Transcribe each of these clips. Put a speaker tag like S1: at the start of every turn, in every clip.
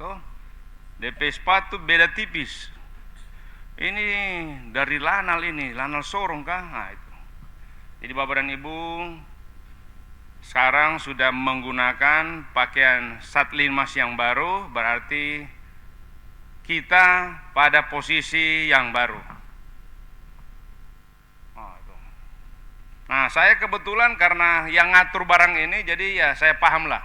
S1: toh. DP sepatu beda tipis. Ini dari lanal ini, lanal sorong kah? Nah, itu. Jadi Bapak dan Ibu sekarang sudah menggunakan pakaian Satlinmas yang baru, berarti kita pada posisi yang baru. Nah, saya kebetulan karena yang ngatur barang ini, jadi ya saya paham lah.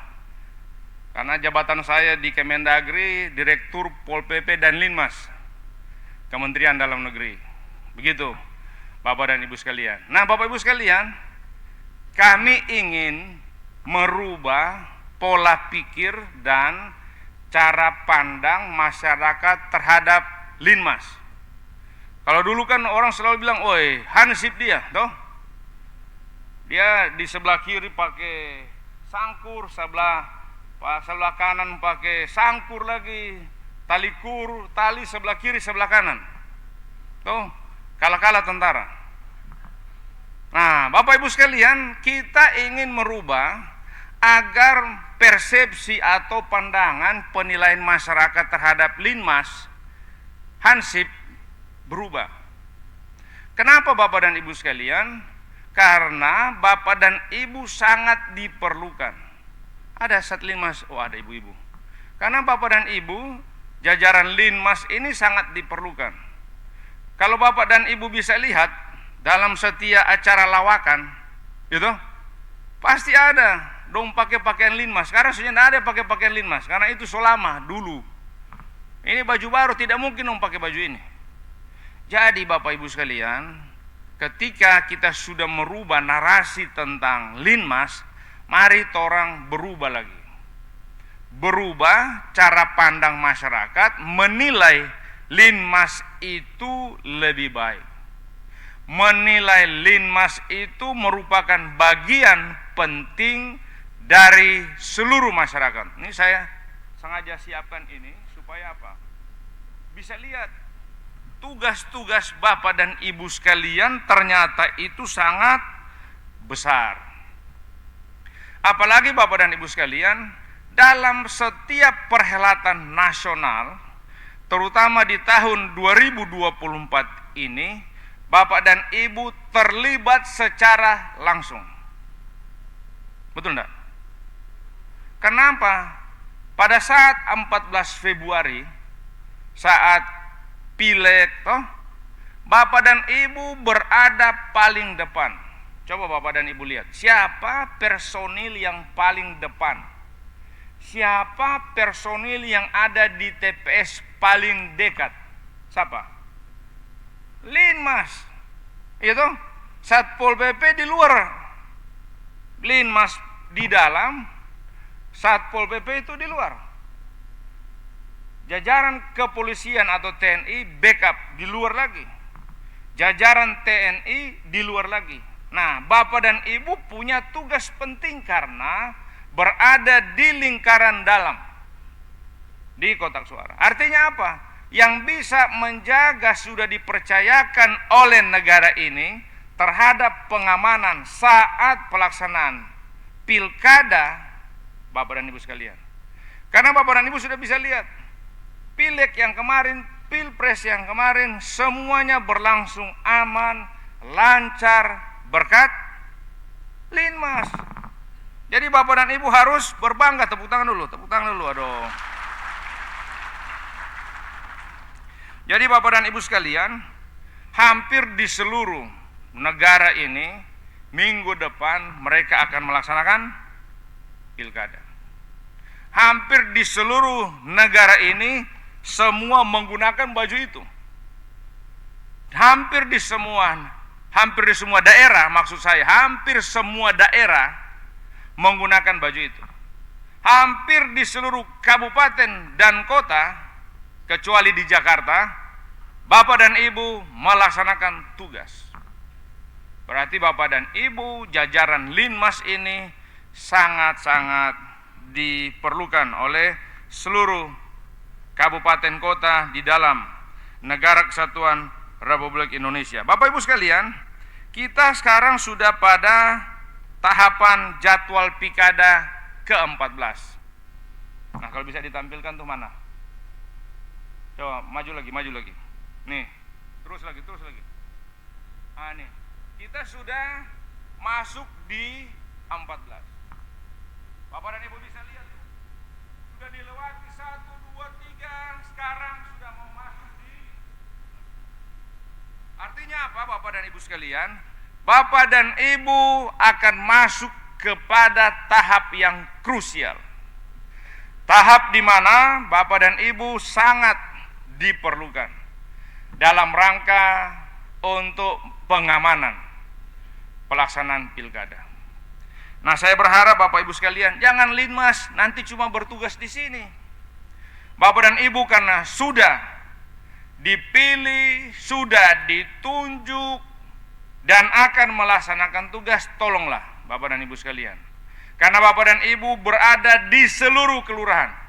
S1: Karena jabatan saya di Kemendagri, Direktur Pol PP dan Linmas, Kementerian Dalam Negeri. Begitu, Bapak dan Ibu sekalian. Nah, Bapak Ibu sekalian, kami ingin merubah pola pikir dan cara pandang masyarakat terhadap Linmas. Kalau dulu kan orang selalu bilang, "Oi, hansip dia," toh. Dia di sebelah kiri pakai sangkur, sebelah kanan pakai sangkur lagi, tali sebelah kiri sebelah kanan. Tuh, kalah-kalah tentara. Nah, Bapak Ibu sekalian, kita ingin merubah agar persepsi atau pandangan penilaian masyarakat terhadap Linmas, hansip berubah. Kenapa Bapak dan Ibu sekalian? Karena Bapak dan Ibu sangat diperlukan. Ada Satlinmas, oh ada ibu-ibu. Karena Bapak dan Ibu, jajaran Linmas ini sangat diperlukan. Kalau Bapak dan Ibu bisa lihat dalam setiap acara lawakan, gitu, pasti ada dong pakai pakaian Linmas. Sekarang sudah tidak ada pakai pakaian Linmas, karena itu selama dulu. Ini baju baru, tidak mungkin dong pakai baju ini. Jadi Bapak Ibu sekalian, ketika kita sudah merubah narasi tentang Linmas, mari orang berubah lagi. Berubah cara pandang masyarakat menilai Linmas itu lebih baik. Menilai Linmas itu merupakan bagian penting dari seluruh masyarakat. Ini saya sengaja siapkan ini supaya apa? Bisa lihat tugas-tugas Bapak dan Ibu sekalian ternyata itu sangat besar. Apalagi Bapak dan Ibu sekalian, dalam setiap perhelatan nasional, terutama di tahun 2024 ini, Bapak dan Ibu terlibat secara langsung. Betul enggak? Kenapa? Pada saat 14 Februari, saat Pileg, toh, Bapak dan Ibu berada paling depan. Coba Bapak dan Ibu lihat, siapa personil yang paling depan? Siapa personil yang ada di TPS paling dekat? Siapa? Linmas. Itu Satpol PP di luar, Linmas di dalam, Satpol PP itu di luar. Jajaran kepolisian atau TNI backup di luar lagi. Jajaran TNI di luar lagi. Nah, Bapak dan Ibu punya tugas penting karena berada di lingkaran dalam, di kotak suara. Artinya apa? Yang bisa menjaga sudah dipercayakan oleh negara ini terhadap pengamanan saat pelaksanaan pilkada, Bapak dan Ibu sekalian. Karena Bapak dan Ibu sudah bisa lihat, Pileg yang kemarin, Pilpres yang kemarin, semuanya berlangsung aman, lancar, berkat Linmas. Jadi Bapak dan Ibu harus berbangga. Tepuk tangan dulu, aduh. Jadi Bapak dan Ibu sekalian, hampir di seluruh negara ini, minggu depan mereka akan melaksanakan pilkada. Hampir di seluruh negara ini, semua menggunakan baju itu. Hampir di semua daerah, maksud saya, hampir semua daerah menggunakan baju itu. Hampir di seluruh kabupaten dan kota, kecuali di Jakarta, Bapak dan Ibu melaksanakan tugas. Berarti Bapak dan Ibu, jajaran Linmas ini sangat-sangat diperlukan oleh seluruh kabupaten kota di dalam Negara Kesatuan Republik Indonesia. Bapak Ibu sekalian, kita sekarang sudah pada tahapan jadwal pilkada ke-14. Nah, kalau bisa ditampilkan tuh mana? Coba maju lagi, maju lagi. Nih, terus lagi, terus lagi. Ah, nih. Kita sudah masuk di 14. Bapak dan Ibu bisa lihat tuh. Sudah dilewati 1, 2, 3, sekarang sudah mau masuk di. Artinya apa Bapak dan Ibu sekalian? Bapak dan Ibu akan masuk kepada tahap yang krusial. Tahap di mana Bapak dan Ibu sangat diperlukan dalam rangka untuk pengamanan pelaksanaan pilkada. Nah, saya berharap Bapak Ibu sekalian, jangan linmas nanti cuma bertugas di sini. Bapak dan Ibu karena sudah dipilih, sudah ditunjuk dan akan melaksanakan tugas, tolonglah Bapak dan Ibu sekalian. Karena Bapak dan Ibu berada di seluruh kelurahan.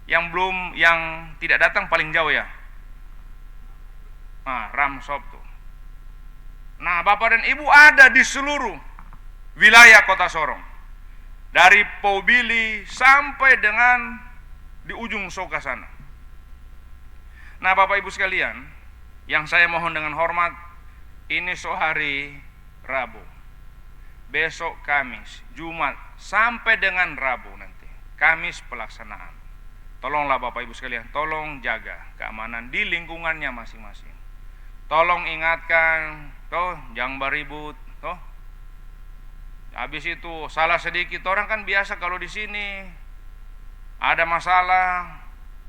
S1: Yang tidak datang paling jauh ya. Nah, Ramsop tuh. Nah, Bapak dan Ibu ada di seluruh wilayah Kota Sorong. Dari Pobili sampai dengan di ujung Soka sana. Nah, Bapak Ibu sekalian, yang saya mohon dengan hormat, ini hari Rabu. Besok Kamis, Jumat, sampai dengan Rabu nanti. Kamis pelaksanaan. Tolonglah Bapak Ibu sekalian, tolong jaga keamanan di lingkungannya masing-masing. Tolong ingatkan, toh jangan beribut, toh. Habis itu salah sedikit, orang kan biasa kalau di sini ada masalah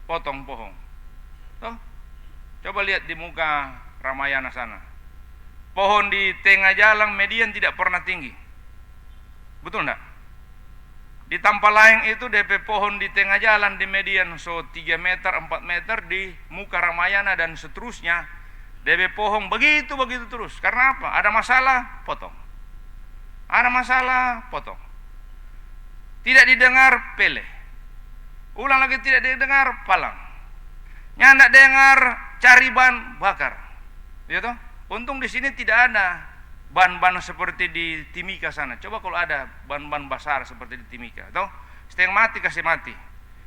S1: potong pohon. Toh, coba lihat di muka Ramayana sana. Pohon di tengah jalan median tidak pernah tinggi. Betul enggak? Di Tampalayang itu DP pohon di tengah jalan di median 3 meter, 4 meter di muka Ramayana dan seterusnya. DP pohon begitu terus. Karena apa? Ada masalah, potong. Ada masalah, potong. Tidak didengar, peleh. Ulang lagi tidak didengar, palang. Nyandak dengar, cari ban, bakar. Ya toh? Untung di sini tidak ada ban-ban seperti di Timika sana. Coba kalau ada ban-ban besar seperti di Timika, toh setengah mati kasih mati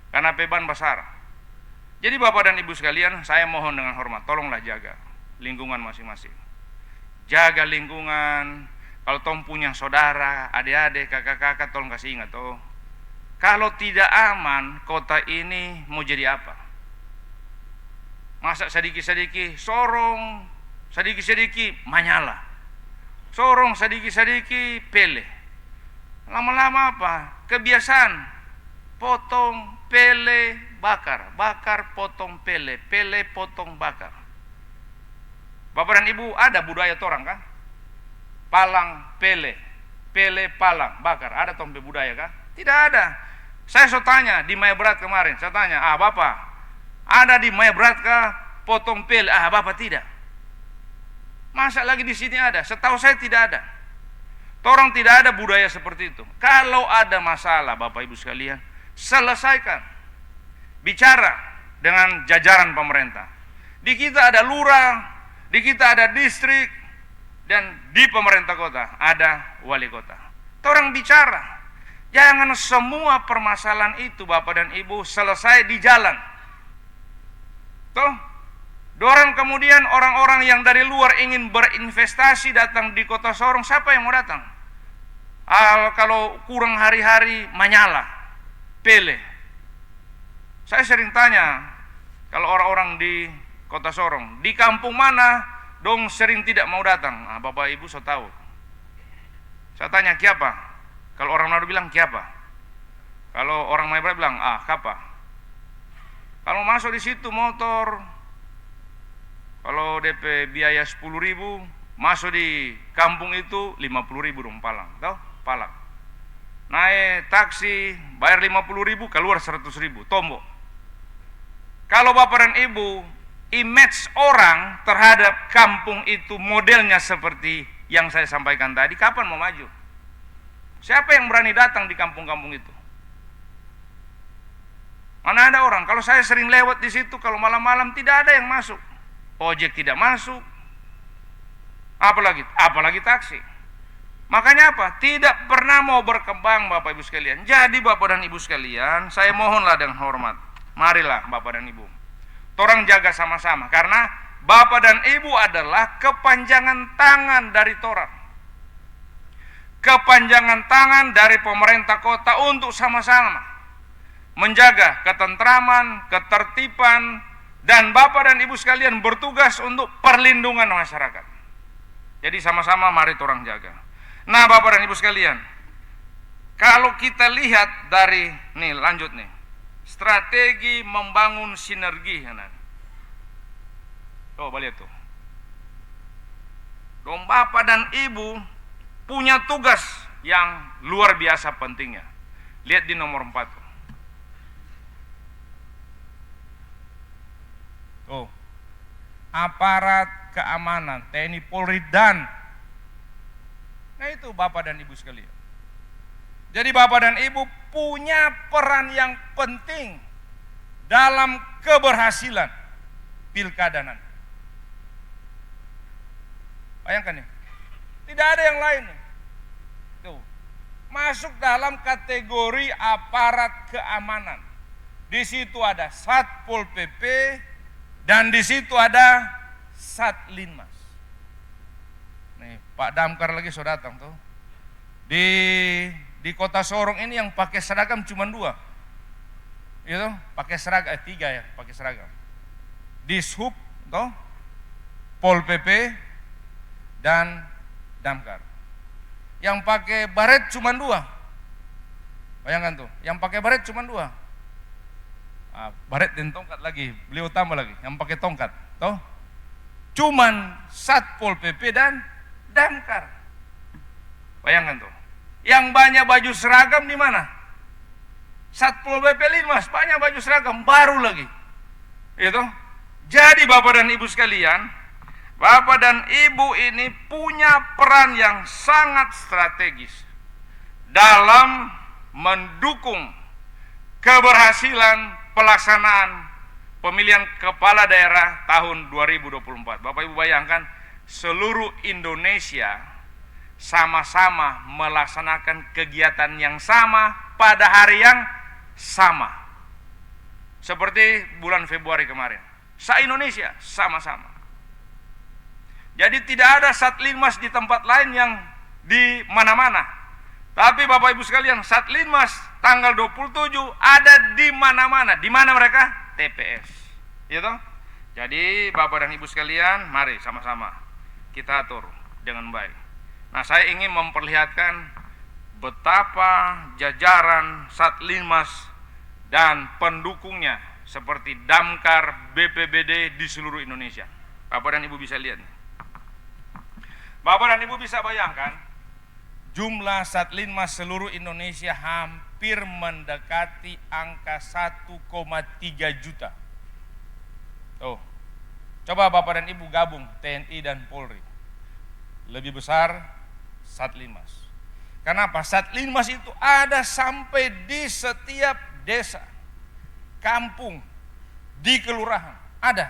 S1: karena ban besar. Jadi Bapak dan Ibu sekalian, saya mohon dengan hormat, tolonglah jaga lingkungan masing-masing. Jaga lingkungan. Kalau tong punya saudara, adik-adik, kakak-kakak, tolong kasih ingat toh. Kalau tidak aman, kota ini mau jadi apa? Masa sedikit-sedikit sorong, sedikit-sedikit Manyala. Sorong sedikit-sedikit pele. Lama-lama apa? Kebiasaan. Potong, pele, bakar. Bakar, potong, pele. Pele, potong, bakar. Bapak dan Ibu, ada budaya torang kan? Palang, pele. Pele, palang, bakar. Ada tompe budaya kan? Tidak ada. Saya so tanya di Maya Berat kemarin. Saya tanya, Bapak, ada di Maya Berat kah potong pele? Bapak tidak. Masa lagi di sini ada? Setahu saya tidak ada. Torang tidak ada budaya seperti itu. Kalau ada masalah Bapak Ibu sekalian, selesaikan. Bicara dengan jajaran pemerintah. Di kita ada lurah, di kita ada distrik, dan di pemerintah kota ada wali kota. Torang bicara. Jangan semua permasalahan itu Bapak dan Ibu selesai di jalan. Toh? Dorang kemudian orang-orang yang dari luar ingin berinvestasi datang di Kota Sorong, siapa yang mau datang? Kalau kurang hari-hari Manyala, pele. Saya sering tanya, kalau orang-orang di Kota Sorong, di kampung mana dong sering tidak mau datang? Bapak Ibu so tahu. Saya tanya, kiapa? Kalau orang Manado bilang kiapa? Kalau orang Mayabra bilang, kapa? Kalau masuk di situ motor, kalau DP biaya 10.000, masuk di kampung itu 50.000 dong palang, tahu? Palang. Naik taksi, bayar 50.000, keluar 100.000, tombol. Kalau Bapak dan Ibu, image orang terhadap kampung itu modelnya seperti yang saya sampaikan tadi, kapan mau maju? Siapa yang berani datang di kampung-kampung itu? Mana ada orang? Kalau saya sering lewat di situ, kalau malam-malam tidak ada yang masuk. Ojek tidak masuk, apalagi taksi. Makanya apa? Tidak pernah mau berkembang Bapak Ibu sekalian. Jadi Bapak dan Ibu sekalian, saya mohonlah dengan hormat, marilah Bapak dan Ibu, torang jaga sama-sama, karena Bapak dan Ibu adalah kepanjangan tangan dari torang, kepanjangan tangan dari pemerintah kota untuk sama-sama menjaga ketentraman, ketertiban, dan Bapak dan Ibu sekalian bertugas untuk perlindungan masyarakat. Jadi sama-sama mari torang jaga. Nah Bapak dan Ibu sekalian, kalau kita lihat dari, nih lanjut nih, strategi membangun sinergi. Coba lihat tuh. Dong Bapak dan Ibu punya tugas yang luar biasa pentingnya. Lihat di nomor 4 tuh. Tuh. Aparat keamanan, TNI, Polri, dan nah itu Bapak dan Ibu sekalian. Jadi Bapak dan Ibu punya peran yang penting dalam keberhasilan pilkada nanti. Bayangkan ya, tidak ada yang lain. Tuh, masuk dalam kategori aparat keamanan. Di situ ada Satpol PP dan di situ ada Satlinmas. Nih, Pak Damkar lagi sudah datang tuh. Di kota Sorong ini yang pakai seragam cuma 2. Itu pakai seragam 3 ya, pakai seragam. Dishub toh, Pol PP dan Damkar. Yang pakai baret cuma 2. Bayangkan tuh, yang pakai baret cuma 2. Baret dan tongkat lagi, beliau tambah lagi yang pakai tongkat, toh. Cuman Satpol PP dan Damkar. Bayangkan tuh. Yang banyak baju seragam di mana? Satpol PP Linmas, banyak baju seragam baru lagi. Itu. Jadi Bapak dan Ibu sekalian, Bapak dan Ibu ini punya peran yang sangat strategis dalam mendukung keberhasilan pelaksanaan pemilihan kepala daerah tahun 2024. Bapak Ibu bayangkan, seluruh Indonesia sama-sama melaksanakan kegiatan yang sama pada hari yang sama. Seperti bulan Februari kemarin. Se-Indonesia sama-sama. Jadi tidak ada Satlinmas di tempat lain yang di mana-mana. Tapi Bapak Ibu sekalian, Satlinmas tanggal 27 ada di mana-mana. Di mana mereka? TPS. Gitu? Jadi Bapak dan Ibu sekalian, mari sama-sama kita atur dengan baik. Nah, saya ingin memperlihatkan betapa jajaran Satlinmas dan pendukungnya seperti Damkar, BPBD di seluruh Indonesia. Bapak dan Ibu bisa lihat. Bapak dan Ibu bisa bayangkan, jumlah Satlinmas seluruh Indonesia hampir mendekati angka 1,3 juta. Tuh, coba Bapak dan Ibu gabung TNI dan Polri. Lebih besar Satlinmas. Kenapa? Satlinmas itu ada sampai di setiap desa, kampung, di kelurahan. Ada.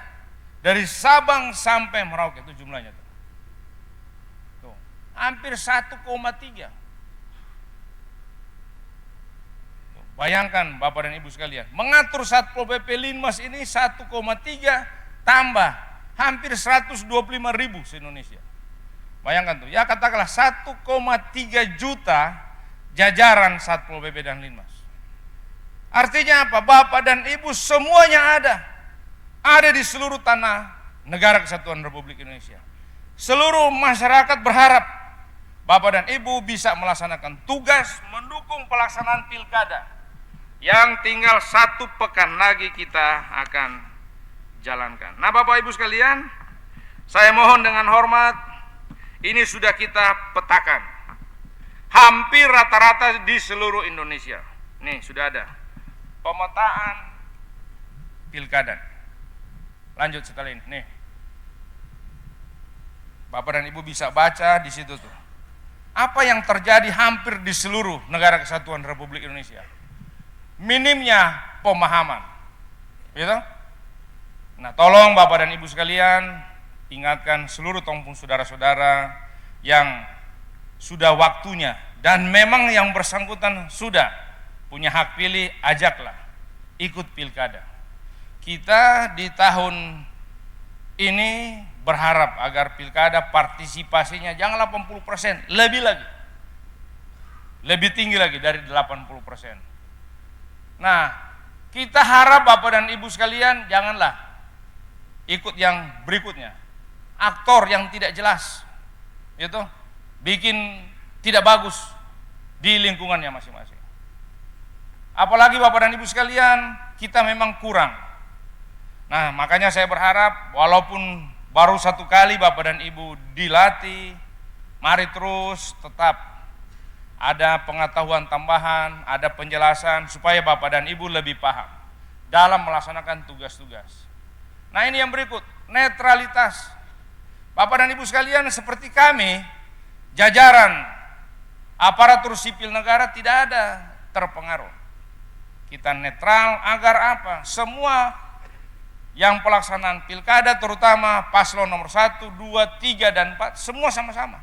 S1: Dari Sabang sampai Merauke itu jumlahnya. Tuh, hampir 1,3. Bayangkan Bapak dan Ibu sekalian, mengatur Satpol PP Linmas ini 1,3 tambah hampir 125.000 se-Indonesia. Bayangkan tuh, ya katakanlah 1,3 juta jajaran Satpol PP dan Linmas. Artinya apa? Bapak dan Ibu semuanya ada di seluruh tanah negara kesatuan Republik Indonesia. Seluruh masyarakat berharap Bapak dan Ibu bisa melaksanakan tugas mendukung pelaksanaan pilkada yang tinggal 1 pekan lagi kita akan jalankan. Nah Bapak Ibu sekalian, saya mohon dengan hormat, ini sudah kita petakan hampir rata-rata di seluruh Indonesia. Nih sudah ada pemetaan pilkada. Lanjut setelah ini, nih Bapak dan Ibu bisa baca di situ tuh apa yang terjadi hampir di seluruh negara kesatuan Republik Indonesia. Minimnya pemahaman, gitu. Nah, tolong Bapak dan Ibu sekalian ingatkan seluruh tompung saudara-saudara yang sudah waktunya dan memang yang bersangkutan sudah punya hak pilih, ajaklah ikut pilkada. kita di tahun ini berharap agar pilkada partisipasinya jangan 80%, lebih lagi. Lebih tinggi lagi dari 80%. Nah, kita harap Bapak dan Ibu sekalian janganlah ikut yang berikutnya. Aktor yang tidak jelas, itu bikin tidak bagus di lingkungannya masing-masing. Apalagi Bapak dan Ibu sekalian, kita memang kurang. Nah, makanya saya berharap walaupun baru 1 kali Bapak dan Ibu dilatih, mari terus tetap ada pengetahuan tambahan, ada penjelasan supaya Bapak dan Ibu lebih paham dalam melaksanakan tugas-tugas. Nah, ini yang berikut, netralitas. Bapak dan Ibu sekalian, seperti kami, jajaran aparatur sipil negara tidak ada terpengaruh. Kita netral agar apa? Semua yang pelaksanaan pilkada terutama paslon nomor 1, 2, 3, dan 4 semua sama-sama.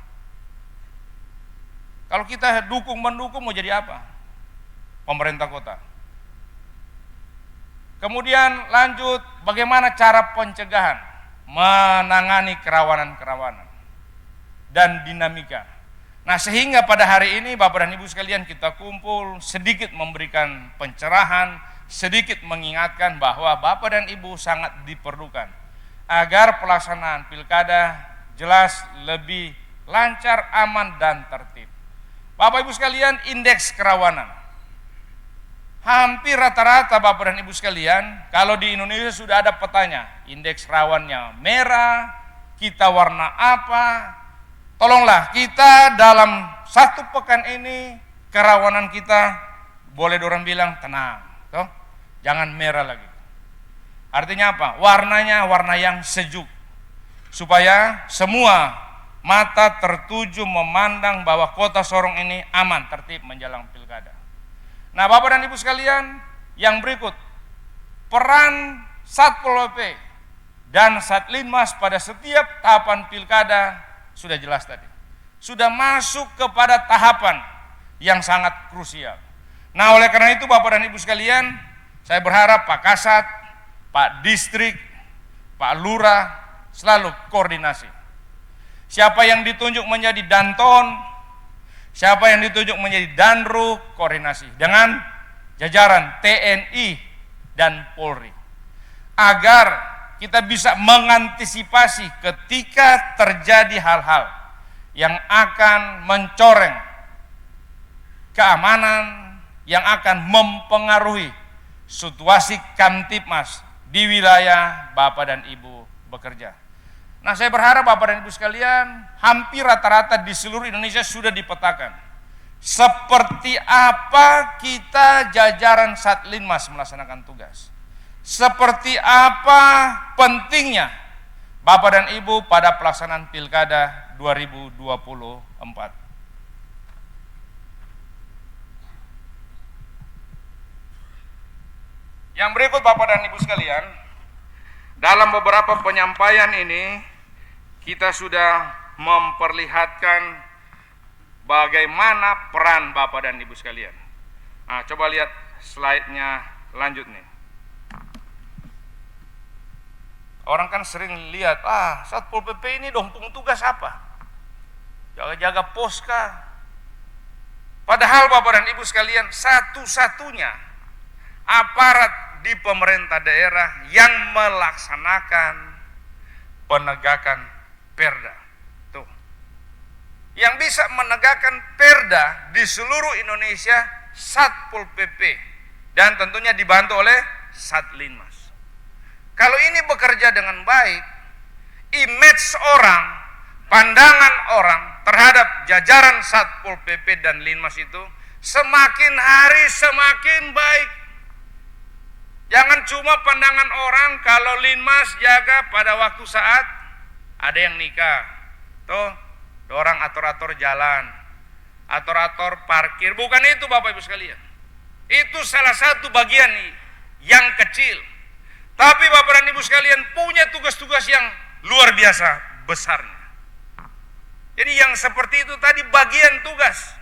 S1: Kalau kita mendukung mau jadi apa? Pemerintah kota. Kemudian lanjut, bagaimana cara pencegahan, menangani kerawanan-kerawanan dan dinamika. Nah, sehingga pada hari ini Bapak dan Ibu sekalian kita kumpul sedikit memberikan pencerahan, sedikit mengingatkan bahwa Bapak dan Ibu sangat diperlukan agar pelaksanaan pilkada jelas lebih lancar, aman, dan tertib. Bapak Ibu sekalian, indeks kerawanan. Hampir rata-rata Bapak dan Ibu sekalian, kalau di Indonesia sudah ada petanya, indeks rawannya merah, kita warna apa? Tolonglah kita dalam 1 pekan ini, kerawanan kita boleh dorang bilang tenang, toh? Jangan merah lagi. Artinya apa? Warnanya warna yang sejuk, supaya semua mata tertuju memandang bahwa kota Sorong ini aman, tertib menjelang pilkada. Nah, Bapak dan Ibu sekalian, yang berikut, peran Satpol PP dan Satlinmas pada setiap tahapan pilkada sudah jelas tadi. Sudah masuk kepada tahapan yang sangat krusial. Nah, oleh karena itu Bapak dan Ibu sekalian, saya berharap Pak Kasat, Pak Distrik, Pak Lurah selalu koordinasi. Siapa yang ditunjuk menjadi Danton, siapa yang ditunjuk menjadi Danru, koordinasi dengan jajaran TNI dan Polri. Agar kita bisa mengantisipasi ketika terjadi hal-hal yang akan mencoreng keamanan, yang akan mempengaruhi situasi Kamtibmas di wilayah Bapak dan Ibu bekerja. Nah, saya berharap Bapak dan Ibu sekalian, hampir rata-rata di seluruh Indonesia sudah dipetakan seperti apa kita jajaran Satlinmas melaksanakan tugas. Seperti apa pentingnya Bapak dan Ibu pada pelaksanaan Pilkada 2024. Yang berikut Bapak dan Ibu sekalian, dalam beberapa penyampaian ini kita sudah memperlihatkan bagaimana peran Bapak dan Ibu sekalian. Nah, coba lihat slide-nya lanjut nih. Orang kan sering lihat, Satpol PP ini dong tugas apa? Jaga-jaga pos kah? Padahal Bapak dan Ibu sekalian, satu-satunya aparat di pemerintah daerah yang melaksanakan penegakan perda. Tuh. Yang bisa menegakkan perda di seluruh Indonesia Satpol PP dan tentunya dibantu oleh Satlinmas. Kalau ini bekerja dengan baik, image orang, pandangan orang terhadap jajaran Satpol PP dan Linmas itu semakin hari semakin baik. Jangan cuma pandangan orang kalau Linmas jaga pada waktu saat ada yang nikah. Tuh, orang atur-atur jalan, atur-atur parkir. Bukan itu Bapak Ibu sekalian. Itu salah satu bagian yang kecil. Tapi Bapak dan Ibu sekalian punya tugas-tugas yang luar biasa besarnya. Jadi yang seperti itu tadi bagian tugas.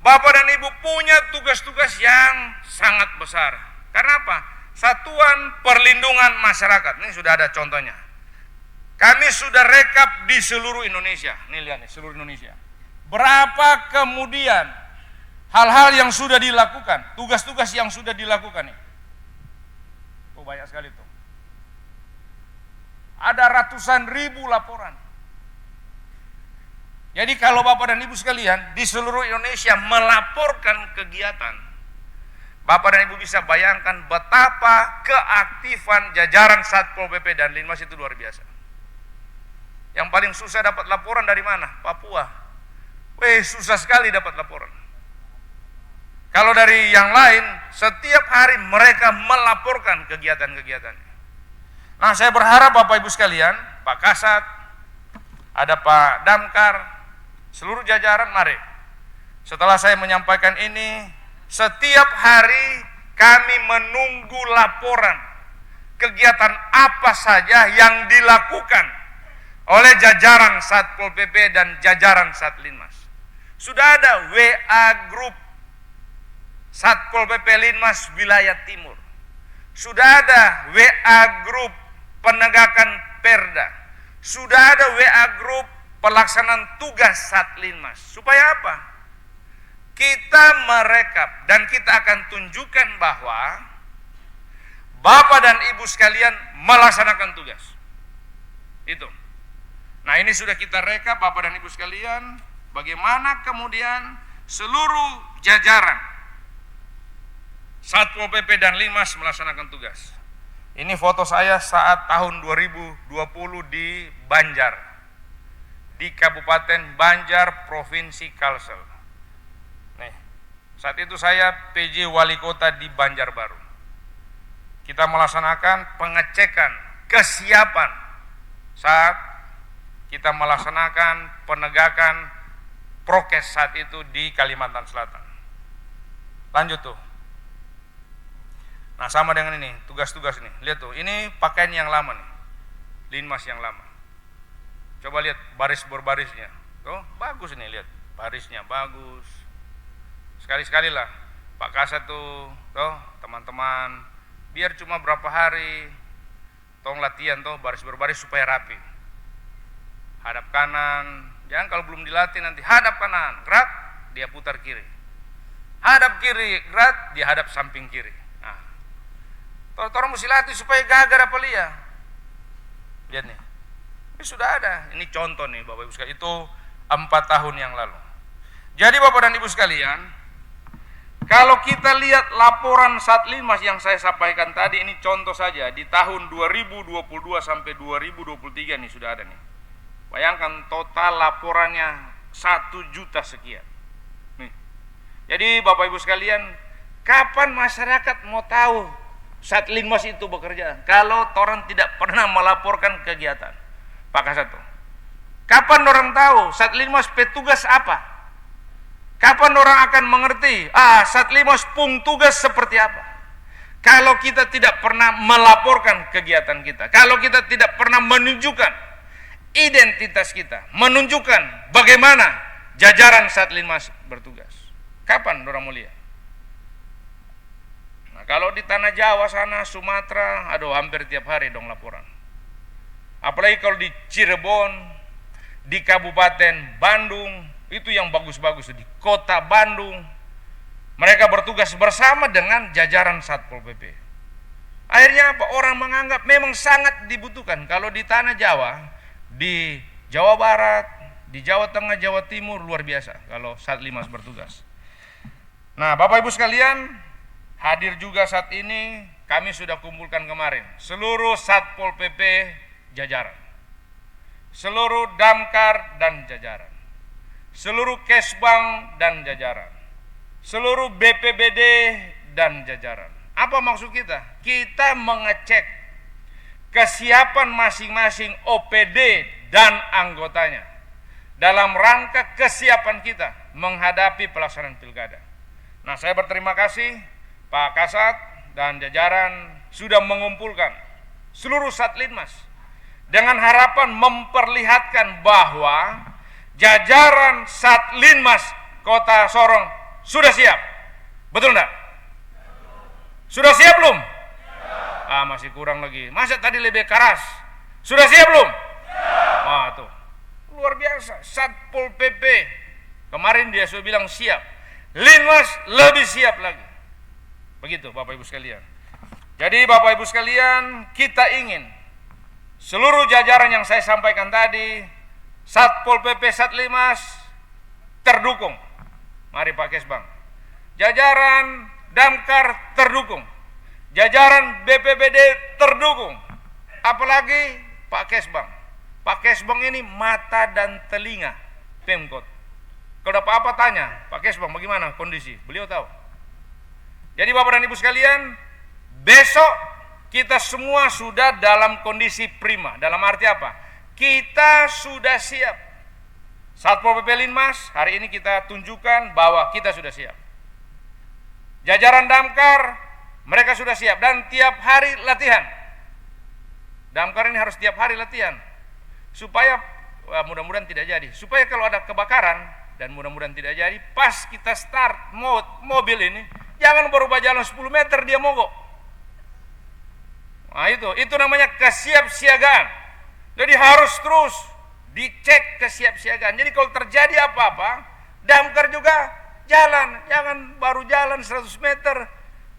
S1: Bapak dan Ibu punya tugas-tugas yang sangat besar. Karena apa? Satuan Perlindungan Masyarakat. Ini sudah ada contohnya. Kami sudah rekap di seluruh Indonesia. Nih lihat nih, seluruh Indonesia. Berapa kemudian hal-hal yang sudah dilakukan, tugas-tugas yang sudah dilakukan nih. Tuh banyak sekali tuh. Ada ratusan ribu laporan. Jadi kalau Bapak dan Ibu sekalian di seluruh Indonesia melaporkan kegiatan, Bapak dan Ibu bisa bayangkan betapa keaktifan jajaran Satpol PP dan Linmas itu luar biasa. Yang paling susah dapat laporan dari mana? Papua. Susah sekali dapat laporan. Kalau dari yang lain, setiap hari mereka melaporkan kegiatan-kegiatannya. Nah, saya berharap Bapak Ibu sekalian, Pak Kasat, ada Pak Damkar, seluruh jajaran, mari. Setelah saya menyampaikan ini, setiap hari kami menunggu laporan kegiatan apa saja yang dilakukan oleh jajaran Satpol PP dan jajaran Satlinmas. Sudah ada WA Group Satpol PP Linmas Wilayah Timur. Sudah ada WA Group penegakan Perda. Sudah ada WA Group pelaksanaan tugas Satlinmas. Supaya apa? Kita merekap dan kita akan tunjukkan bahwa Bapak dan Ibu sekalian melaksanakan tugas. Itu. Nah, ini sudah kita rekap Bapak dan Ibu sekalian, bagaimana kemudian seluruh jajaran Satpol PP dan Linmas melaksanakan tugas. Ini foto saya saat tahun 2020 di Banjar, di Kabupaten Banjar, Provinsi Kalsel. Nih, saat itu saya PJ Wali Kota di Banjarbaru. Kita melaksanakan pengecekan kesiapan saat kita melaksanakan penegakan prokes saat itu di Kalimantan Selatan. Lanjut tuh. Nah, sama dengan ini, tugas-tugas ini. Lihat tuh, ini pakaian yang lama nih. Linmas yang lama. Coba lihat baris berbarisnya. Tuh, bagus ini, lihat. Barisnya bagus. Sekali-sekali lah. Pak Kasat tuh, teman-teman, biar cuma berapa hari, tolong latihan tuh baris berbaris supaya rapi. Hadap kanan, jangan kalau belum dilatih nanti hadap kanan, gerak, dia putar kiri. Hadap kiri, gerak, dia hadap samping kiri. Nah, orang mesti latih supaya gagar apa lihat. Lihat nih, ini sudah ada. Ini contoh nih Bapak Ibu sekalian, itu 4 tahun yang lalu. Jadi Bapak dan Ibu sekalian, kalau kita lihat laporan Satlinmas yang saya sampaikan tadi, ini contoh saja di tahun 2022 sampai 2023 nih sudah ada nih. Bayangkan total laporannya 1 juta sekian. Nih. Jadi Bapak Ibu sekalian, kapan masyarakat mau tahu Satlinmas itu bekerja kalau orang tidak pernah melaporkan kegiatan? Pak Kasat, kapan orang tahu Satlinmas petugas apa? Kapan orang akan mengerti Satlinmas pung tugas seperti apa? Kalau kita tidak pernah melaporkan kegiatan kita, kalau kita tidak pernah menunjukkan identitas kita, menunjukkan bagaimana jajaran Satlinmas bertugas, kapan orang mulia? Nah, kalau di tanah Jawa sana, Sumatera, aduh hampir tiap hari dong laporan. Apalagi kalau di Cirebon, di Kabupaten Bandung, itu yang bagus-bagus, di Kota Bandung, mereka bertugas bersama dengan jajaran Satpol PP. Akhirnya apa? Orang menganggap memang sangat dibutuhkan. Kalau di tanah Jawa, di Jawa Barat, di Jawa Tengah, Jawa Timur, luar biasa kalau Satlinmas bertugas. Nah, Bapak Ibu sekalian, hadir juga saat ini, kami sudah kumpulkan kemarin seluruh Satpol PP jajaran, seluruh Damkar dan jajaran, seluruh Kesbang dan jajaran, seluruh BPBD dan jajaran. Apa maksud kita? Kita mengecek kesiapan masing-masing OPD dan anggotanya dalam rangka kesiapan kita menghadapi pelaksanaan pilkada. Nah, saya berterima kasih Pak Kasat dan jajaran sudah mengumpulkan seluruh Satlinmas dengan harapan memperlihatkan bahwa jajaran Satlinmas Kota Sorong sudah siap. Betul enggak? Sudah siap belum? Masih kurang lagi. Masa tadi lebih keras? Sudah siap belum? Tuh. Luar biasa. Satpol PP kemarin dia sudah bilang siap. Linmas lebih siap lagi. Begitu Bapak Ibu sekalian. Jadi Bapak Ibu sekalian, kita ingin seluruh jajaran yang saya sampaikan tadi, Satpol PP, Satlimas terdukung. Mari Pak Kesbang. Jajaran Damkar terdukung. Jajaran BPBD terdukung. Apalagi Pak Kesbang. Pak Kesbang ini mata dan telinga Pemkot. Kalau ada apa-apa tanya, Pak Kesbang bagaimana kondisi? Beliau tahu. Jadi Bapak dan Ibu sekalian, besok kita semua sudah dalam kondisi prima. Dalam arti apa? Kita sudah siap. Satpol PP Linmas, hari ini kita tunjukkan bahwa kita sudah siap. Jajaran Damkar, mereka sudah siap. Dan tiap hari latihan. Damkar ini harus tiap hari latihan. Supaya, mudah-mudahan tidak jadi. Supaya kalau ada kebakaran, dan mudah-mudahan tidak jadi, pas kita start mobil ini, jangan berubah jalan 10 meter, dia mogok. Nah itu namanya kesiapsiagaan. Jadi harus terus dicek kesiapsiagaan. Jadi kalau terjadi apa-apa, Damkar juga jalan, jangan baru jalan 100 meter,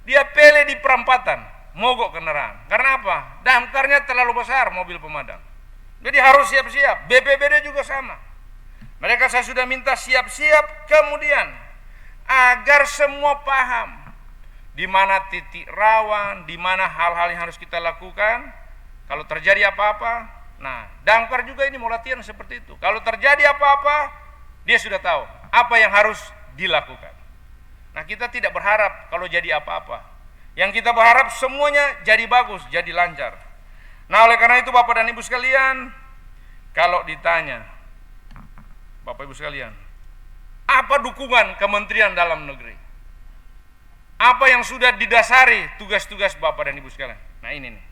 S1: dia pele di perempatan, mogok kendaraan. Karena apa? Damkarnya terlalu besar mobil pemadam. Jadi harus siap-siap. BPBD juga sama. Mereka saya sudah minta siap-siap, kemudian agar semua paham di mana titik rawan, di mana hal-hal yang harus kita lakukan. Kalau terjadi apa-apa, nah Damkar juga ini mau latihan seperti itu. Kalau terjadi apa-apa, dia sudah tahu apa yang harus dilakukan. Nah kita tidak berharap kalau jadi apa-apa. Yang kita berharap semuanya jadi bagus, jadi lancar. Nah oleh karena itu Bapak dan Ibu sekalian, kalau ditanya, Bapak Ibu sekalian, apa dukungan Kementerian Dalam Negeri? Apa yang sudah didasari tugas-tugas Bapak dan Ibu sekalian? Nah ini nih.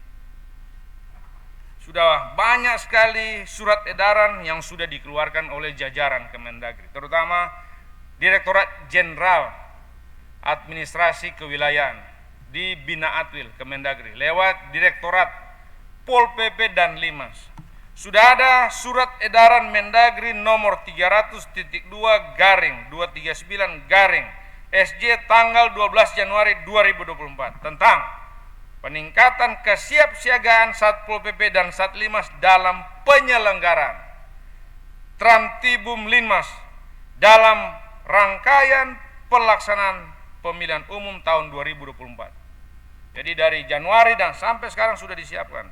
S1: Sudah banyak sekali surat edaran yang sudah dikeluarkan oleh jajaran Kemendagri, terutama Direktorat Jenderal Administrasi Kewilayahan di Bina Atwil Kemendagri lewat Direktorat Pol PP dan Limas. Sudah ada surat edaran Mendagri nomor 300.239/SJ tanggal 12 Januari 2024 tentang peningkatan kesiapsiagaan Satpol PP dan Satlimas dalam penyelenggaraan Tramtibum Linmas dalam rangkaian pelaksanaan pemilihan umum tahun 2024. Jadi dari Januari dan sampai sekarang sudah disiapkan.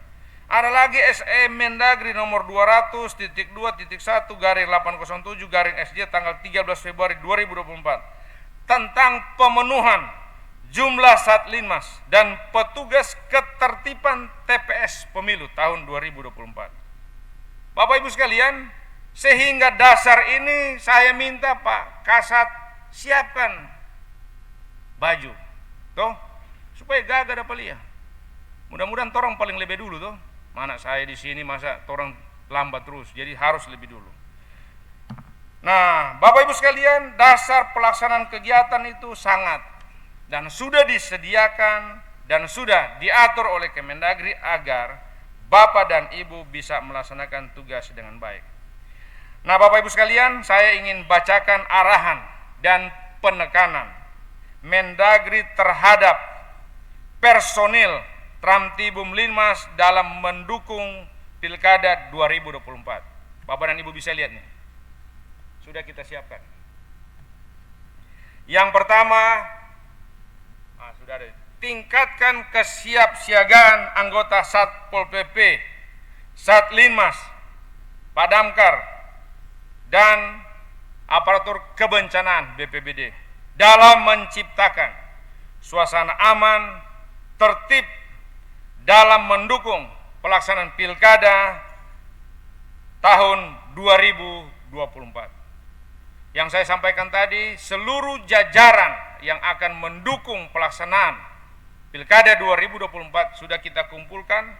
S1: Ada lagi SE Mendagri nomor 200.2.1/807/SJ tanggal 13 Februari 2024 tentang pemenuhan jumlah Satlinmas dan petugas ketertiban TPS pemilu tahun 2024. Bapak Ibu sekalian, sehingga dasar ini saya minta Pak Kasat siapkan baju, toh, supaya gagah dapat lihat. Mudah-mudahan torang paling lebih dulu toh. Mana saya di sini masa torang lambat terus, jadi harus lebih dulu. Nah, Bapak Ibu sekalian, dasar pelaksanaan kegiatan itu sangat dan sudah disediakan dan sudah diatur oleh Kemendagri agar Bapak dan Ibu bisa melaksanakan tugas dengan baik. Nah, Bapak Ibu sekalian, saya ingin bacakan arahan dan penekanan Mendagri terhadap personil Tramtibum Linmas dalam mendukung Pilkada 2024. Bapak dan Ibu bisa lihat nih. Sudah kita siapkan. Yang pertama, sudah ada. Tingkatkan kesiapsiagaan anggota Satpol PP, Satlinmas, Padamkar, dan aparatur kebencanaan BPBD dalam menciptakan suasana aman, tertib dalam mendukung pelaksanaan Pilkada tahun 2024. Yang saya sampaikan tadi, seluruh jajaran yang akan mendukung pelaksanaan Pilkada 2024 sudah kita kumpulkan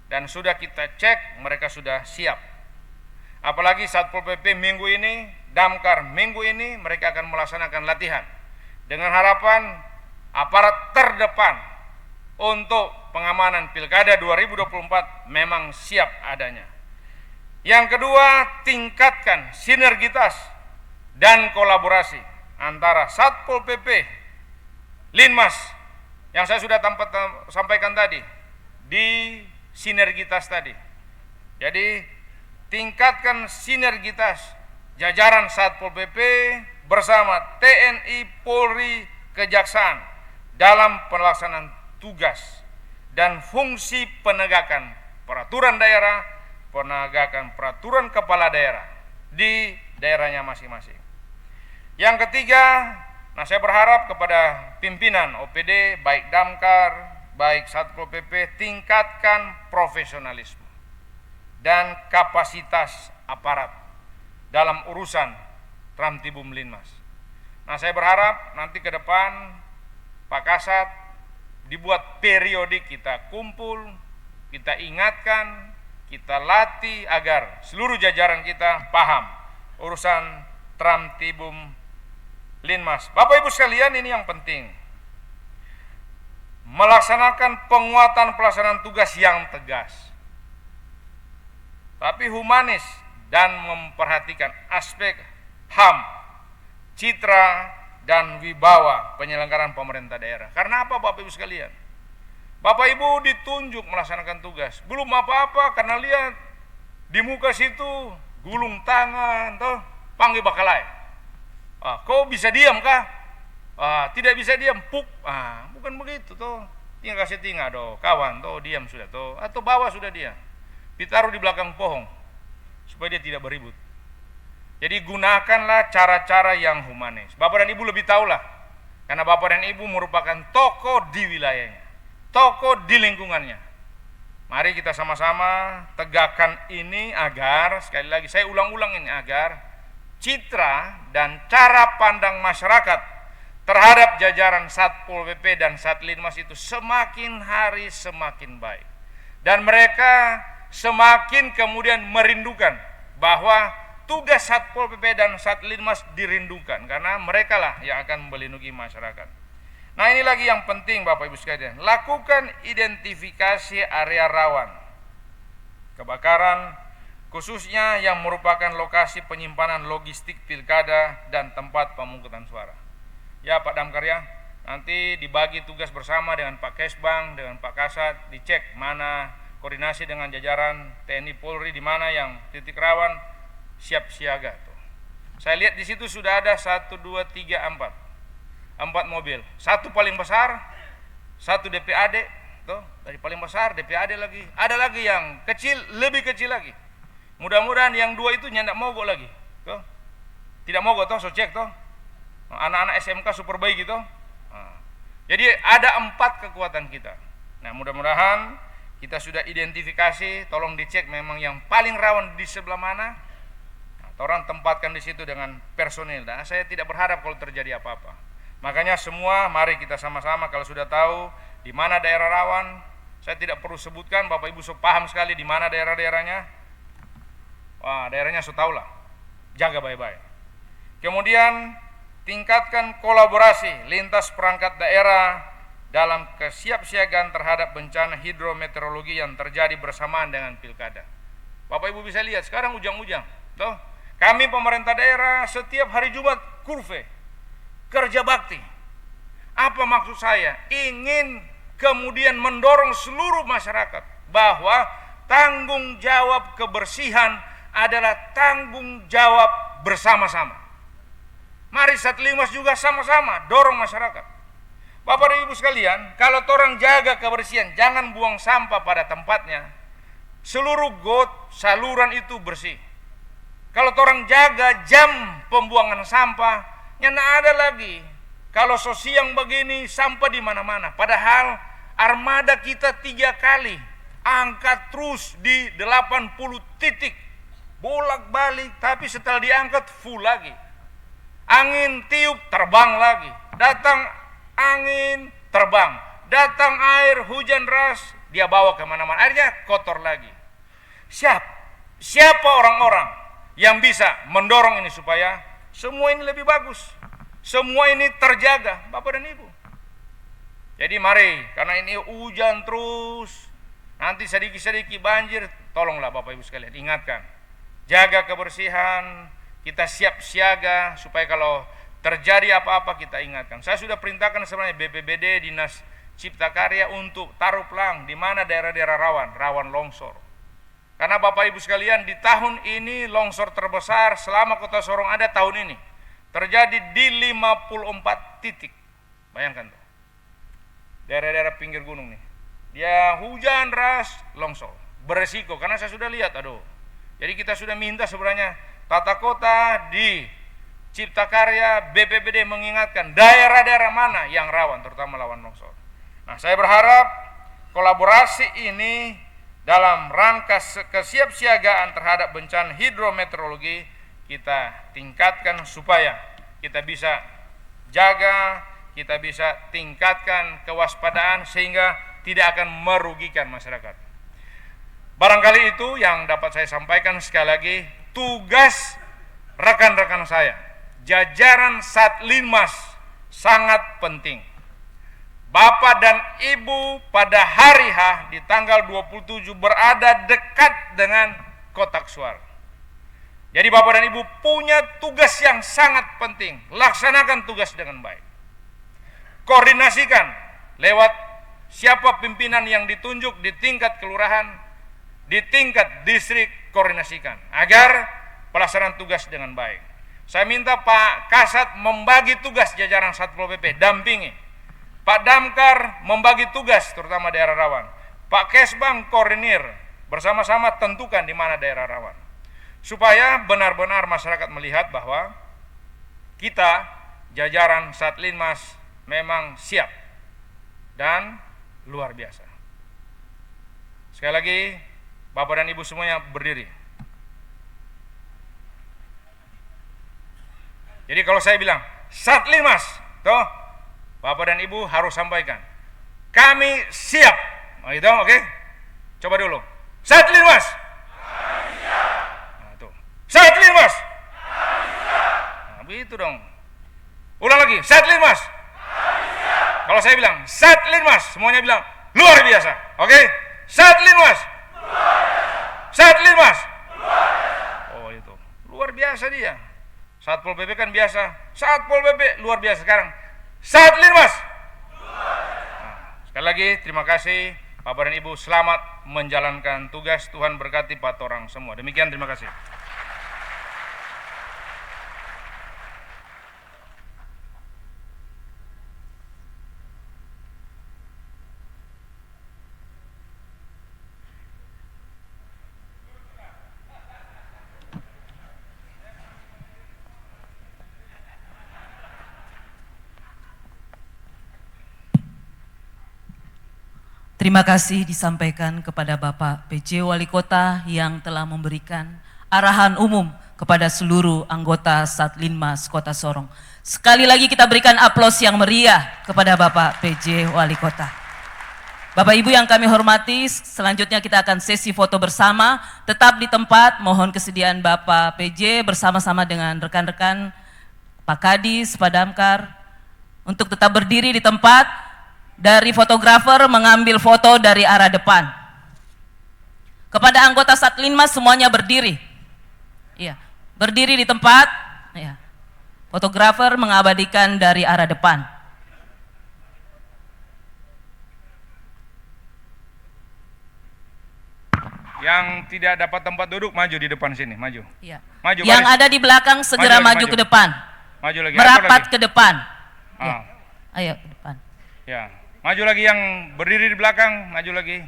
S1: dan sudah kita cek, mereka sudah siap. Apalagi Satpol PP minggu ini, Damkar minggu ini, mereka akan melaksanakan latihan dengan harapan aparat terdepan untuk pengamanan Pilkada 2024 memang siap adanya. Yang kedua, tingkatkan sinergitas dan kolaborasi antara Satpol PP, Linmas, yang saya sudah sampaikan tadi, di sinergitas tadi. Jadi, tingkatkan sinergitas jajaran Satpol PP bersama TNI, Polri, Kejaksaan dalam pelaksanaan tugas dan fungsi penegakan peraturan daerah, penegakan peraturan kepala daerah di daerahnya masing-masing. Yang ketiga, saya berharap kepada pimpinan OPD, baik Damkar, baik Satpol PP, tingkatkan profesionalisme dan kapasitas aparat dalam urusan Tramtibum Linmas. Saya berharap nanti ke depan Pak Kasat dibuat periodik, kita kumpul, kita ingatkan, kita latih agar seluruh jajaran kita paham urusan Tramtibum Linmas. Bapak Ibu sekalian, ini yang penting. Melaksanakan penguatan pelaksanaan tugas yang tegas, tapi humanis dan memperhatikan aspek HAM, citra, dan wibawa penyelenggaraan pemerintah daerah. Karena apa Bapak Ibu sekalian? Bapak Ibu ditunjuk melaksanakan tugas, belum apa-apa karena lihat di muka situ gulung tangan, toh panggil bakalai. Kau bisa diam kah? Tidak bisa diam, puk. Bukan begitu toh. Tinggal kasih tinggal doh, kawan toh diam sudah toh, atau bawa sudah dia, ditaruh di belakang pohon supaya dia tidak beribut. Jadi gunakanlah cara-cara yang humanis. Bapak dan Ibu lebih tahulah, karena Bapak dan Ibu merupakan tokoh di wilayahnya, tokoh di lingkungannya. Mari kita sama-sama tegakkan ini agar, sekali lagi saya ulang-ulang ini, agar citra dan cara pandang masyarakat terhadap jajaran Satpol PP dan Satlinmas itu semakin hari semakin baik. Dan mereka semakin kemudian merindukan bahwa tugas Satpol PP dan Satlinmas dirindukan, karena mereka lah yang akan melindungi masyarakat. Nah, ini lagi yang penting Bapak Ibu sekalian, lakukan identifikasi area rawan kebakaran, khususnya yang merupakan lokasi penyimpanan logistik pilkada dan tempat pemungutan suara. Ya Pak Damkar ya, nanti dibagi tugas bersama dengan Pak Kesbang, dengan Pak Kasat, dicek mana koordinasi dengan jajaran TNI Polri, di mana yang titik rawan, siap siaga tuh. Saya lihat di situ sudah ada 1, 2, 3, 4 mobil. Satu paling besar, satu DPAD tuh, dari paling besar DPAD lagi. Ada lagi yang kecil, lebih kecil lagi. Mudah-mudahan yang dua itu nyandak mogok lagi tuh. Tidak mogok toh, so cek toh. Anak-anak SMK super baik gitu. Jadi ada 4 kekuatan kita. Nah, mudah-mudahan kita sudah identifikasi, tolong dicek memang yang paling rawan di sebelah mana. Orang tempatkan di situ dengan personil. Dan saya tidak berharap kalau terjadi apa-apa. Makanya semua mari kita sama-sama, kalau sudah tahu di mana daerah rawan, saya tidak perlu sebutkan, Bapak Ibu paham sekali di mana daerah-daerahnya. Daerahnya tahulah. Jaga baik-baik. Kemudian tingkatkan kolaborasi lintas perangkat daerah dalam kesiapsiagaan terhadap bencana hidrometeorologi yang terjadi bersamaan dengan pilkada. Bapak Ibu bisa lihat sekarang ujang-ujang, toh. Kami pemerintah daerah setiap hari Jumat kurve, kerja bakti. Apa maksud saya? Ingin kemudian mendorong seluruh masyarakat bahwa tanggung jawab kebersihan adalah tanggung jawab bersama-sama. Mari Satlinmas juga sama-sama dorong masyarakat. Bapak dan Ibu sekalian, kalau orang jaga kebersihan, jangan buang sampah pada tempatnya. Seluruh got, saluran itu bersih. Kalau orang jaga jam pembuangan sampah, nyana ada lagi. Kalau siang begini, sampah di mana-mana. Padahal armada kita 3 kali angkat terus di 80 titik, bolak-balik, tapi setelah diangkat full lagi. Angin tiup, terbang lagi. Datang angin, terbang. Datang air, hujan deras, dia bawa kemana-mana. Akhirnya kotor lagi. Siapa orang-orang yang bisa mendorong ini supaya semua ini lebih bagus, semua ini terjaga, Bapak dan Ibu? Jadi mari, karena ini hujan terus, nanti sedikit-sedikit banjir, tolonglah Bapak Ibu sekalian, ingatkan, jaga kebersihan, kita siap siaga, supaya kalau terjadi apa-apa kita ingatkan. Saya sudah perintahkan sebenarnya BPBD, Dinas Cipta Karya untuk taruh pelang di mana daerah-daerah rawan longsor. Karena Bapak Ibu sekalian, di tahun ini longsor terbesar selama Kota Sorong ada tahun ini terjadi di 54 titik. Bayangkan tuh, daerah-daerah pinggir gunung nih, dia hujan deras, longsor, beresiko. Karena saya sudah lihat, jadi kita sudah minta sebenarnya tata kota di Cipta Karya, BPBD mengingatkan daerah-daerah mana yang rawan, terutama lawan longsor. Nah, saya berharap kolaborasi ini dalam rangka kesiapsiagaan terhadap bencana hidrometeorologi kita tingkatkan supaya kita bisa jaga, kita bisa tingkatkan kewaspadaan sehingga tidak akan merugikan masyarakat. Barangkali itu yang dapat saya sampaikan. Sekali lagi, tugas rekan-rekan saya, jajaran Satlinmas sangat penting. Bapak dan Ibu pada hari H di tanggal 27 berada dekat dengan kotak suara. Jadi Bapak dan Ibu punya tugas yang sangat penting. Laksanakan tugas dengan baik. Koordinasikan lewat siapa pimpinan yang ditunjuk di tingkat kelurahan, di tingkat distrik, koordinasikan agar pelaksanaan tugas dengan baik. Saya minta Pak Kasat membagi tugas jajaran Satpol PP, dampingi. Pak Damkar membagi tugas terutama daerah rawan. Pak Kesbang koordinir, bersama-sama tentukan di mana daerah rawan. Supaya benar-benar masyarakat melihat bahwa kita jajaran Satlinmas memang siap dan luar biasa. Sekali lagi, Bapak dan Ibu semuanya berdiri. Jadi kalau saya bilang Satlinmas, toh Bapak dan Ibu harus sampaikan, kami siap. Oh, itu oke? Coba dulu. Satlinmas. Nah, tuh. Satlinmas. Nah, begitu dong. Ulang lagi. Satlinmas. Kalau saya bilang Satlinmas, semuanya bilang luar biasa. Oke? Satlinmas. Satlinmas. Oh, itu. Luar biasa dia. Satpol PP kan biasa. Satpol PP luar biasa sekarang. Satlinmas. Nah, sekali lagi terima kasih Bapak dan Ibu, selamat menjalankan tugas. Tuhan berkati Pak Torang semua. Demikian, terima kasih.
S2: Terima kasih disampaikan kepada Bapak PJ Wali Kota yang telah memberikan arahan umum kepada seluruh anggota Satlinmas Kota Sorong. Sekali lagi kita berikan aplaus yang meriah kepada Bapak PJ Wali Kota. Bapak Ibu yang kami hormati, selanjutnya kita akan sesi foto bersama. Tetap di tempat, mohon kesediaan Bapak PJ bersama-sama dengan rekan-rekan Pak Kadis, Pak Damkar, untuk tetap berdiri di tempat. Dari fotografer mengambil foto dari arah depan. Kepada anggota Satlinmas semuanya berdiri. Iya, berdiri di tempat. Iya. Fotografer mengabadikan dari arah depan.
S1: Yang tidak dapat tempat duduk maju di depan sini, maju.
S2: Iya.
S1: Maju.
S2: Yang baris. Ada di belakang segera maju ke depan.
S1: Maju lagi.
S2: Merapat ke depan. Ya. Ayo ke depan.
S1: Ya. Maju lagi yang berdiri di belakang, maju lagi.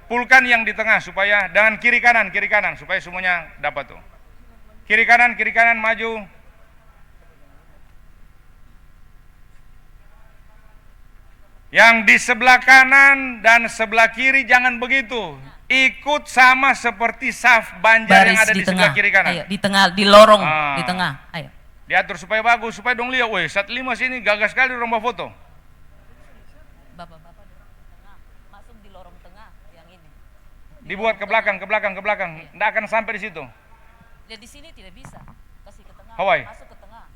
S1: Pulkan yang di tengah supaya dengan kiri kanan supaya semuanya dapat tuh. Kiri kanan maju. Yang di sebelah kanan dan sebelah kiri jangan begitu. Ikut sama seperti saf banjar baris yang ada di sebelah kiri kanan.
S2: Ayo, di tengah, di lorong, di tengah. Ayo.
S1: Diatur supaya bagus, supaya dong lihat, weh, Satlinmas ini gagah sekali lomba foto.
S2: Bapak-bapak dorong ke tengah, masuk di lorong tengah yang ini.
S1: Dibuat ke belakang. Nggak akan sampai di situ.
S2: Ya di sini tidak bisa. Kasih ke tengah.
S1: Hawaii.
S2: Masuk ke tengah.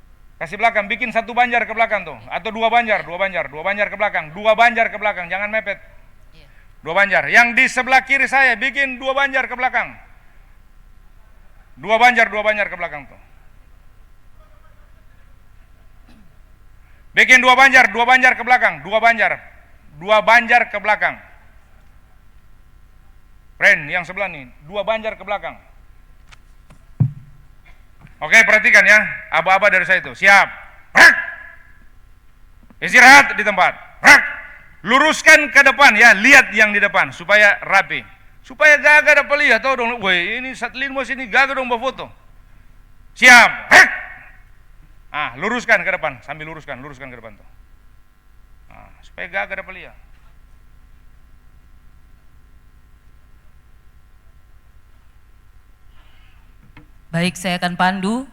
S1: Kasih belakang, bikin satu banjar ke belakang tuh, atau dua banjar ke belakang, jangan mepet. Dua banjar. Yang di sebelah kiri saya bikin dua banjar ke belakang. Dua banjar ke belakang tuh. Bikin dua banjar ke belakang, dua banjar ke belakang. Friend yang sebelah nih, dua banjar ke belakang. Oke, perhatikan ya, aba-aba dari saya itu. Siap. Istirahat di tempat. Luruskan ke depan ya, lihat yang di depan supaya rapi. Supaya gagah dapat lihat, tahu dong, woi ini Satlinmas ini gagah dong berfoto. Siap. Luruskan ke depan, sambil luruskan ke depan tuh. Supaya gagah dapat lihat.
S2: Baik, saya akan pandu.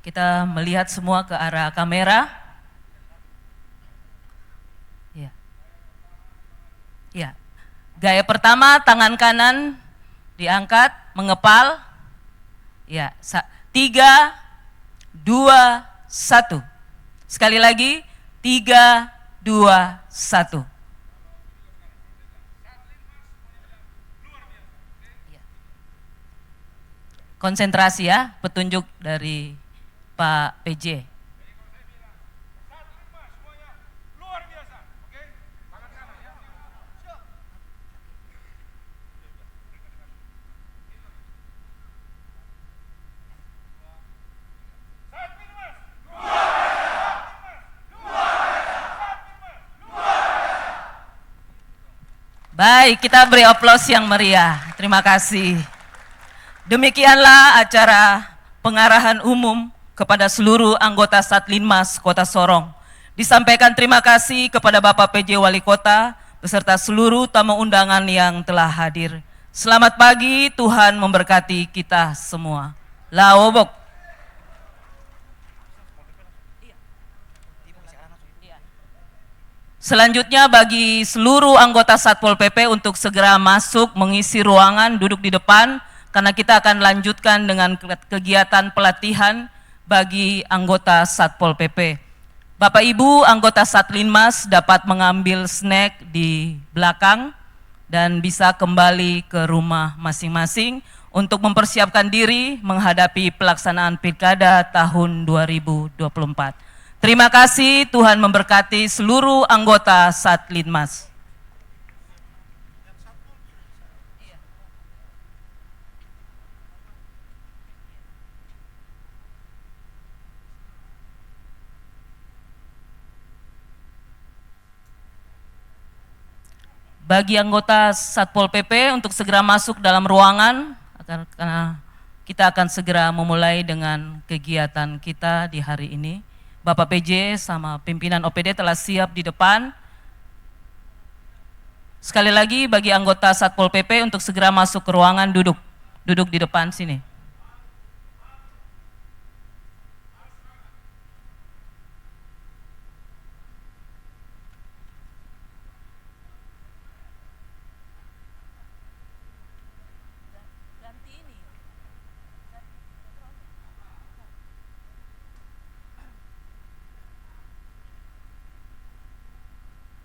S2: Kita melihat semua ke arah kamera. Ya. Ya. Gaya pertama, tangan kanan diangkat, mengepal. Ya, 3, 2, 1. Sekali lagi, 3, 2, 1. Konsentrasi ya, petunjuk dari Pak PJ. Baik, kita beri aplaus yang meriah. Terima kasih. Demikianlah acara pengarahan umum kepada seluruh anggota Satlinmas Kota Sorong. Disampaikan terima kasih kepada Bapak PJ Wali Kota beserta seluruh tamu undangan yang telah hadir. Selamat pagi, Tuhan memberkati kita semua. Laobok. Selanjutnya bagi seluruh anggota Satpol PP untuk segera masuk mengisi ruangan, duduk di depan, karena kita akan lanjutkan dengan kegiatan pelatihan bagi anggota Satpol PP. Bapak Ibu anggota Satlinmas dapat mengambil snack di belakang dan bisa kembali ke rumah masing-masing untuk mempersiapkan diri menghadapi pelaksanaan Pilkada tahun 2024. Terima kasih, Tuhan memberkati seluruh anggota Satlinmas. Bagi anggota Satpol PP untuk segera masuk dalam ruangan, karena kita akan segera memulai dengan kegiatan kita di hari ini. Bapak PJ sama pimpinan OPD telah siap di depan. Sekali lagi bagi anggota Satpol PP untuk segera masuk ke ruangan, duduk di depan sini.